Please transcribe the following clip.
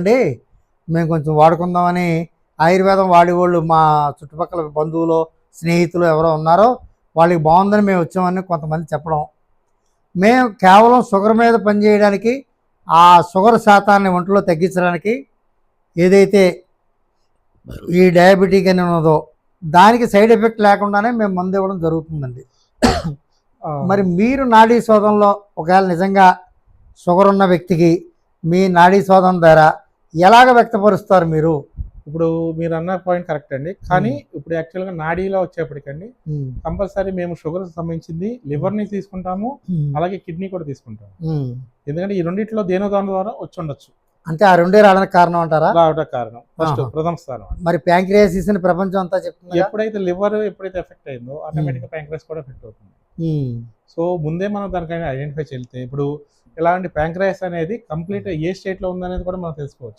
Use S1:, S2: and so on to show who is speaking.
S1: అండి మేము కొంచెం వాడుకుందామని ఆయుర్వేదం వాడేవాళ్ళు మా చుట్టుపక్కల బంధువులు స్నేహితులు ఎవరో ఉన్నారో వాళ్ళకి బాగుందని మేము వచ్చామని కొంతమంది చెప్పడం, మేము కేవలం షుగర్ మీద పనిచేయడానికి, ఆ షుగర్ శాతాన్ని ఒంట్లో తగ్గించడానికి ఏదైతే ఈ డయాబెటిక్ అని ఉన్నదో దానికి సైడ్ ఎఫెక్ట్ లేకుండానే మేము మందు ఇవ్వడం జరుగుతుందండి. మరి మీరు నాడీ శోధనలో ఒకవేళ నిజంగా షుగర్ ఉన్న వ్యక్తికి మీ నాడీ శోధన ద్వారా ఎలాగ వ్యక్తపరుస్తారు మీరు?
S2: ఇప్పుడు మీరు అన్న పాయింట్ కరెక్ట్ అండి. కానీ ఇప్పుడు యాక్చువల్గా నాడీలో వచ్చేప్పటికండి కంపల్సరీ మేము షుగర్ సంబంధించింది లివర్ని తీసుకుంటాము, అలాగే కిడ్నీ కూడా తీసుకుంటాము. ఎందుకంటే ఈ రెండిట్లో దేనో దాని ద్వారా వచ్చి ఉండొచ్చు.
S1: అంటే ఆ రెండే రావడానికి కారణం అంటారా?
S2: రావడానికి కారణం ఫస్ట్ ప్రథమ స్థానం.
S1: మరి ప్యాంక్రియాసిస్ అని ప్రపంచం అంతా చెప్తుంది.
S2: ఎప్పుడైతే లివర్ ఎఫెక్ట్ అయిందో ఆటోమేటిక్గా ప్యాంక్రియాస్ కూడా ఎఫెక్ట్ అవుతుంది. సో ముందే మనం దానికైనా ఐడెంటిఫై చేస్తే ఇప్పుడు ఎలాంటి ప్యాంక్రియాస్ అనేది కంప్లీట్ ఏ స్టేట్లో ఉందనేది కూడా మనం తెలుసుకోవచ్చు.